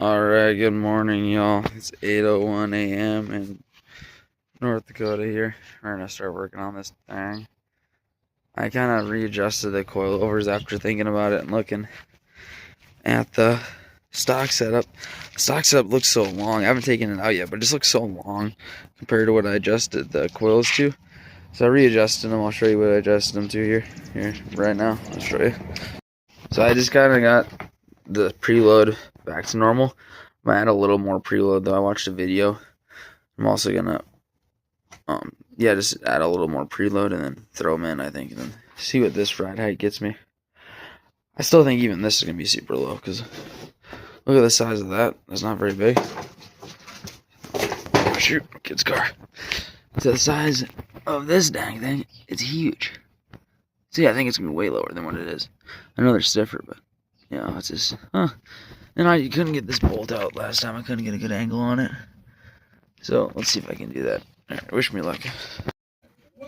Alright, good morning, y'all. It's 8:01 a.m. in North Dakota here. We're gonna start working on this thing. I kind of readjusted the coilovers after thinking about it and looking at the stock setup. The stock setup looks so long. I haven't taken it out yet, but it just looks so long compared to what I adjusted the coils to. So I readjusted them. I'll show you what I adjusted them to here right now. I'll show you. So I just kind of got the preload back to normal. I'm gonna add a little more preload though. I watched a video. I'm also gonna just add a little more preload and then throw them in, I think, and then see what this ride height gets me. I still think even this is gonna be super low because look at the size of that. That's not very big. Oh, shoot, kid's car. To the size of this dang thing, it's huge. See, I think it's gonna be way lower than what it is. I know they're stiffer, but it's just, And I couldn't get this bolt out last time. I couldn't get a good angle on it. So let's see if I can do that. Alright, wish me luck.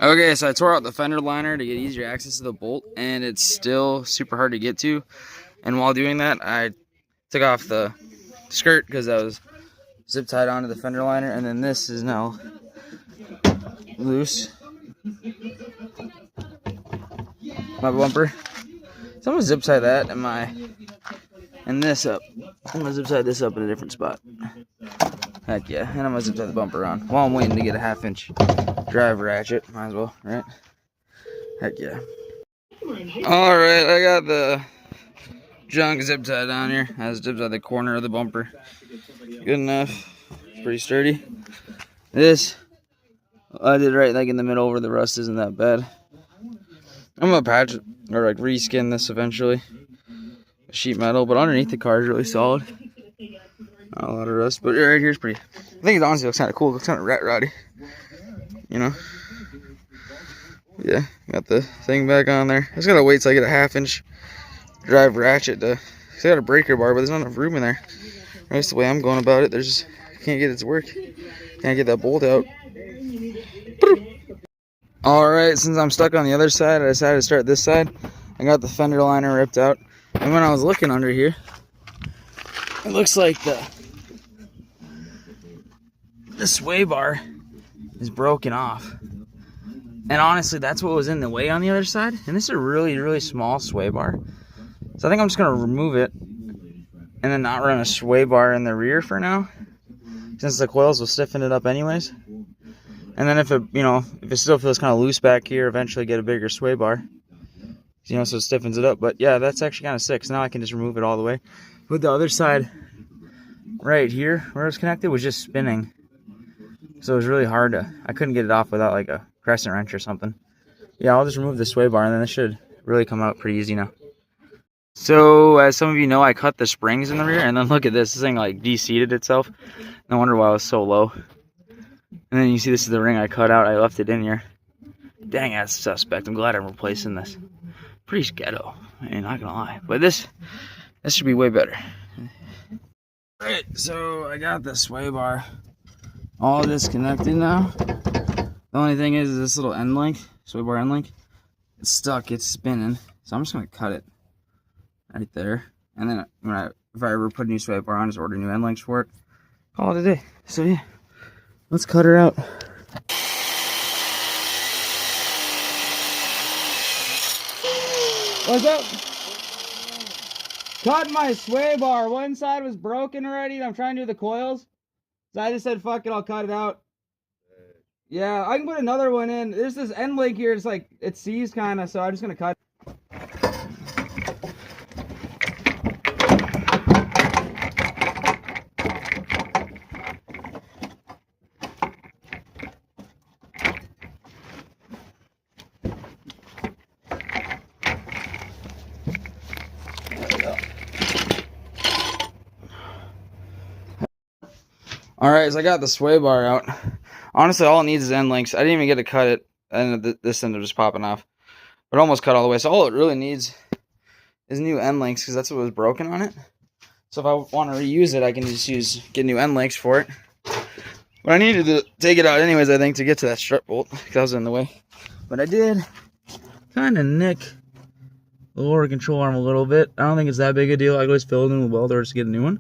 Okay, so I tore out the fender liner to get easier access to the bolt, and it's still super hard to get to. And while doing that, I took off the skirt because I was zip tied onto the fender liner, and then this is now loose. My bumper. So I'm gonna zip tie that and this up. I'm gonna zip tie this up in a different spot. Heck yeah, and I'm gonna zip tie the bumper on while I'm waiting to get a 1/2-inch drive ratchet. Might as well, right? Heck yeah. Alright, I got the junk zip tied down here. I zip tied the corner of the bumper. Good enough. It's pretty sturdy. This, I did right like in the middle where the rust isn't that bad. I'm gonna patch it, or like reskin this eventually. Sheet metal, but underneath the car is really solid. Not a lot of rust, but right here's pretty. I think it honestly looks kind of cool. It looks kind of rat roddy, you know. Yeah, got the thing back on there. I just gotta wait till I get a 1/2-inch drive ratchet to. Cause I got a breaker bar, but there's not enough room in there. That's the way I'm going about it. There's just can't get it to work. Can't get that bolt out. Alright, since I'm stuck on the other side, I decided to start this side. I got the fender liner ripped out. And when I was looking under here, it looks like the sway bar is broken off. And honestly, that's what was in the way on the other side. And this is a really, really small sway bar. So I think I'm just going to remove it and then not run a sway bar in the rear for now, since the coils will stiffen it up anyways. And then if it still feels kind of loose back here, eventually get a bigger sway bar. So it stiffens it up. But yeah, that's actually kind of sick. So now I can just remove it all the way. But the other side, right here, where it was connected, was just spinning. So it was really hard I couldn't get it off without like a crescent wrench or something. Yeah, I'll just remove the sway bar and then this should really come out pretty easy now. So as some of you know, I cut the springs in the rear, and then look at this. This thing like de-seated itself. No wonder why it was so low. And then you see this is the ring I cut out. I left it in here. Dang, that's suspect. I'm glad I'm replacing this. Pretty ghetto, I ain't not gonna lie. But this should be way better. Alright, so I got the sway bar all disconnected now. The only thing is this little end link, sway bar end link, it's stuck, it's spinning. So I'm just gonna cut it right there. And then if I ever put a new sway bar on, just order new end links for it. Call it a day. So yeah, let's cut her out. What's up? Cut my sway bar. One side was broken already, and I'm trying to do the coils. So I just said, fuck it, I'll cut it out. Yeah, I can put another one in. There's this end link here. It's like, it seized kind of, so I'm just going to cut it. Alright, so I got the sway bar out. Honestly, all it needs is end links. I didn't even get to cut it, and this ended up just popping off. But almost cut all the way. So all it really needs is new end links, because that's what was broken on it. So if I want to reuse it, I can just get new end links for it. But I needed to take it out anyways, I think, to get to that strut bolt, because I was in the way. But I did kind of nick the lower control arm a little bit. I don't think it's that big a deal. I can always fill it in with a welder to get a new one.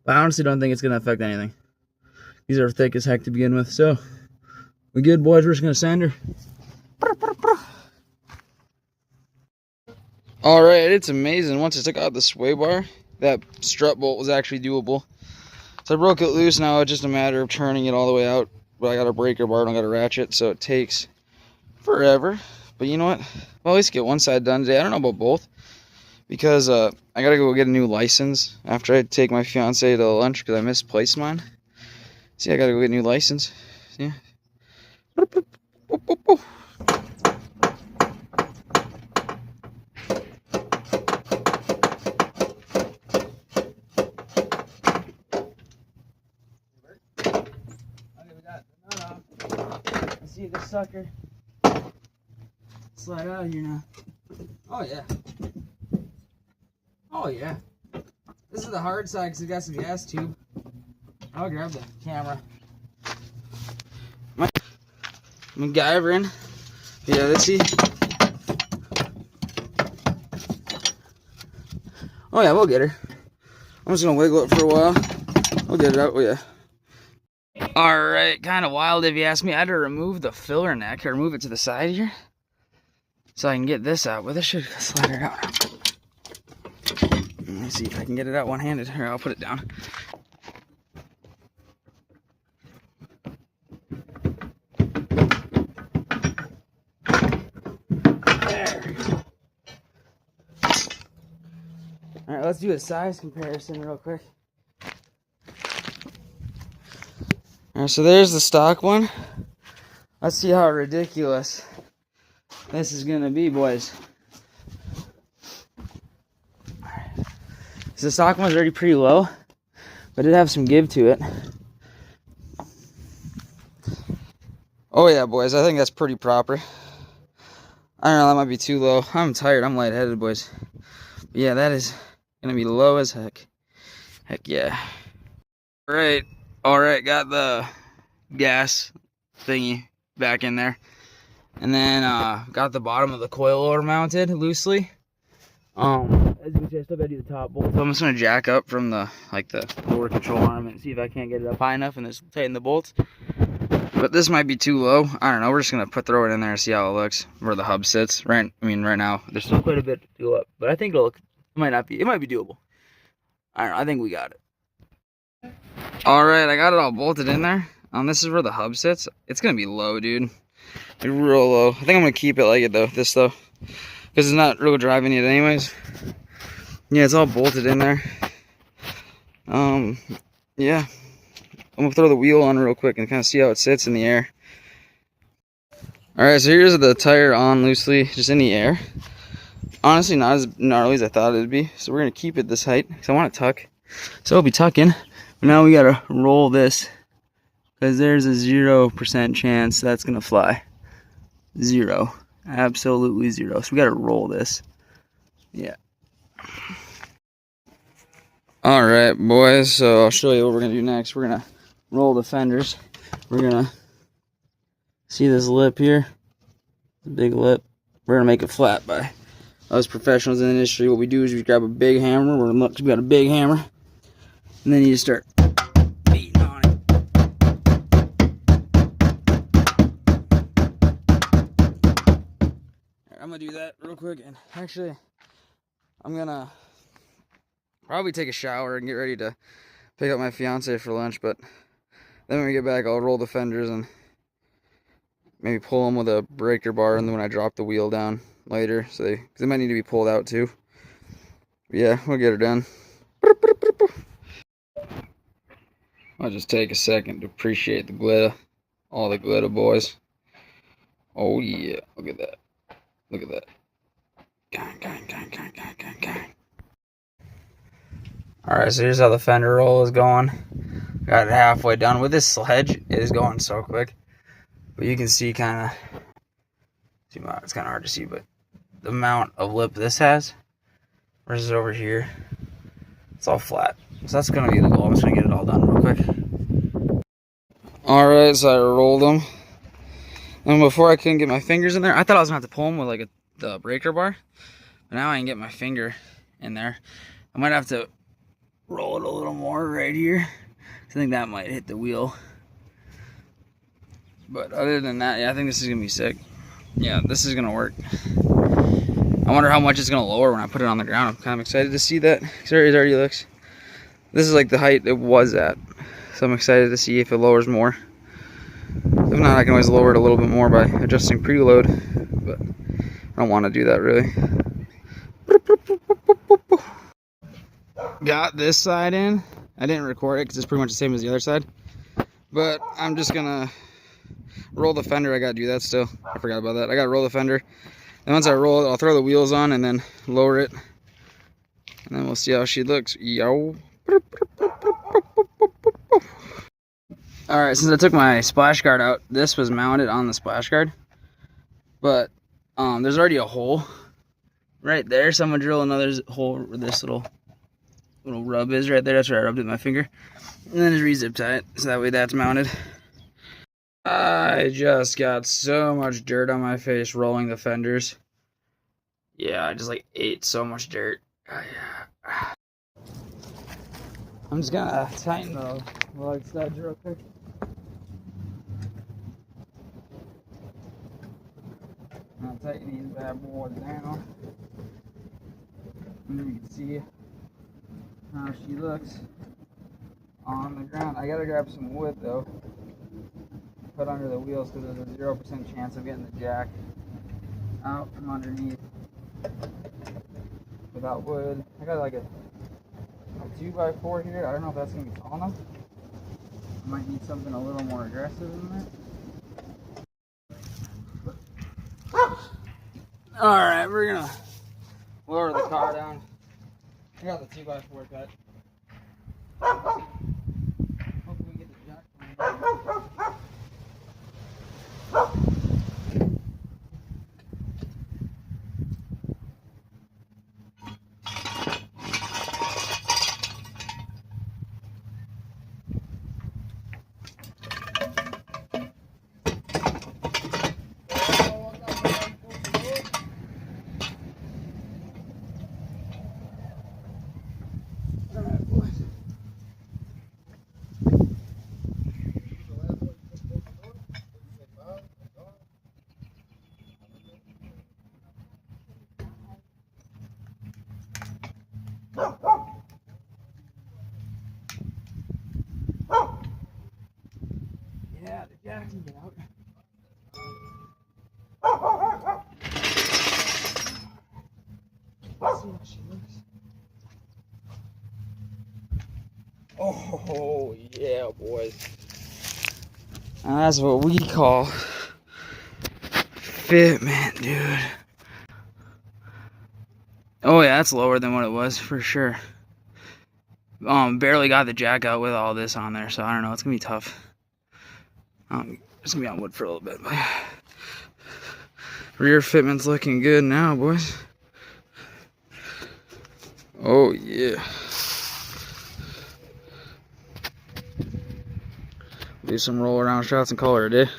But I honestly don't think it's going to affect anything. These are thick as heck to begin with. So, we good, boys? We're just going to sand her. Alright, it's amazing. Once I took out the sway bar, that strut bolt was actually doable. So I broke it loose. Now it's just a matter of turning it all the way out. But I got a breaker bar, I don't got a ratchet, so it takes forever. But you know what? Well, at least get one side done today. I don't know about both. Because I gotta go get a new license after I take my fiance to lunch because I misplaced mine. See, I gotta go get a new license. Yeah. I see this sucker. Slide out of here now. Oh yeah. Oh yeah. This is the hard side because it got some gas tube. I'll grab the camera. I'm MacGyvering. Yeah, let's see. Oh yeah, we'll get her. I'm just gonna wiggle it for a while. We'll get it out. Oh yeah. Alright, kind of wild if you ask me. I had to remove the filler neck, or move it to the side here, so I can get this out. Well, this should slide it out. Let me see if I can get it out one-handed. Here, I'll put it down. There. Alright, let's do a size comparison real quick. Alright, so there's the stock one. Let's see how ridiculous this is gonna be, boys. So the stock one's already pretty low, but it did have some give to it. Oh yeah, boys, I think that's pretty proper. I don't know, that might be too low. I'm tired, I'm lightheaded, boys. But yeah, that is gonna be low as heck. Heck yeah. Alright, got the gas thingy back in there. And then got the bottom of the coil over mounted loosely. As you can see, I still gotta do the top bolt. So I'm just gonna jack up from the lower control arm and see if I can't get it up high enough and just tighten the bolts. But this might be too low. I don't know. We're just gonna throw it in there and see how it looks, where the hub sits. Right now there's still quite a bit to go up, but I think it might not be. It might be doable. I don't know. I think we got it. All right, I got it all bolted in there. This is where the hub sits. It's gonna be low, dude. Real low. I think I'm gonna keep it like it though. This though, because it's not really driving it anyways. Yeah, it's all bolted in there. Yeah. I'm gonna throw the wheel on real quick and kind of see how it sits in the air. Alright, so here's the tire on loosely, just in the air. Honestly, not as gnarly as I thought it'd be. So we're gonna keep it this height, because I want to tuck. So it'll be tucking. But now we gotta roll this, because there's a 0% chance that's gonna fly. 0. Absolutely 0. So we gotta roll this. Yeah. Alright, boys, so I'll show you what we're going to do next. We're going to roll the fenders. We're going to see this lip here. The big lip. We're going to make it flat by us professionals in the industry. What we do is we grab a big hammer. We got a big hammer. And then you just start beating on it. I'm going to do that real quick. And actually, I'm going to probably take a shower and get ready to pick up my fiance for lunch, but then when we get back, I'll roll the fenders and maybe pull them with a breaker bar, and then when I drop the wheel down later, so cause they might need to be pulled out too. But yeah, we'll get her done. I'll just take a second to appreciate the glitter, all the glitter, boys. Oh yeah, look at that. Look at that. Gang, gang, gang, gang, gang, gang, gang. Alright, so here's how the fender roll is going. Got it halfway done. With this sledge, it is going so quick. But you can see it's kind of hard to see, but the amount of lip this has versus over here, it's all flat. So that's going to be the goal. I'm just going to get it all done real quick. Alright, so I rolled them. And before I couldn't get my fingers in there, I thought I was going to have to pull them with the breaker bar. But now I can get my finger in there. I might have to roll it a little more right here. I think that might hit the wheel. But other than that, yeah, I think this is gonna be sick. Yeah, this is gonna work. I wonder how much it's gonna lower when I put it on the ground. I'm kind of excited to see that. It already looks. This is like the height it was at, so I'm excited to see if it lowers more. If not, I can always lower it a little bit more by adjusting preload, but I don't want to do that really. Got this side in. I didn't record it because it's pretty much the same as the other side, but I'm just gonna roll the fender. I gotta do that still. I forgot about that. I gotta roll the fender. And once I roll it, I'll throw the wheels on and then lower it. And then we'll see how she looks. Yo. Alright, since I took my splash guard out, this was mounted on the splash guard. But there's already a hole right there. So I'm gonna drill another hole where this little rub is right there. That's where I rubbed it with my finger. And then just re-zip tie it. So that way that's mounted. I just got so much dirt on my face rolling the fenders. Yeah, I just like ate so much dirt. I'm just gonna tighten the lug studs real quick. I'm tightening these bad boys down. And you can see how she looks on the ground. I gotta grab some wood though. Put under the wheels because there's a 0% chance of getting the jack out from underneath without wood. I got like a 2x4 here. I don't know if that's gonna be tall enough. I might need something a little more aggressive than that. Alright, we're gonna lower the car down. I got the 2x4 cut. Hopefully we can get the jack from yeah, the jack can get out. Let's see how she looks. Oh, yeah, boys. Now that's what we call fitment, dude. Oh, yeah, that's lower than what it was for sure. Barely got the jack out with all this on there, so I don't know. It's gonna be tough. It's gonna be on wood for a little bit. But rear fitment's looking good now, boys. Oh yeah. Do some roll around shots and call her a day.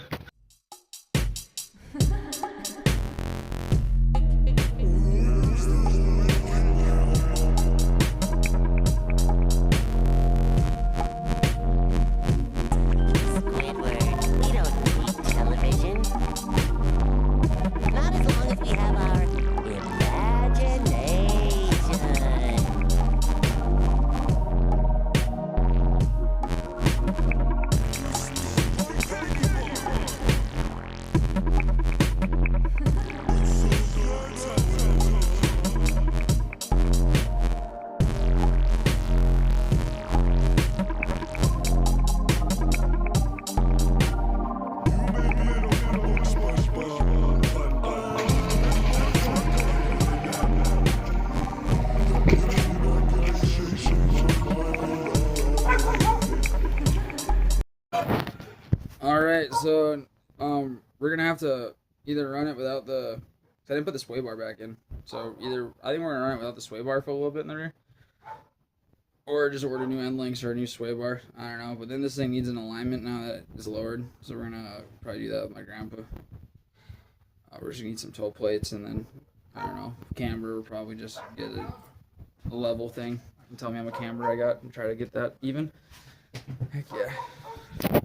Alright, so we're gonna have to either run it without the, I didn't put the sway bar back in, so either I think we're gonna run it without the sway bar for a little bit in the rear, or just order new end links or a new sway bar. I don't know, but then this thing needs an alignment now that it's lowered, so we're gonna probably do that with my grandpa. We're just gonna need some toe plates, and then I don't know, camber will probably just get a level thing. and tell me how much camber I got and try to get that even. Heck yeah.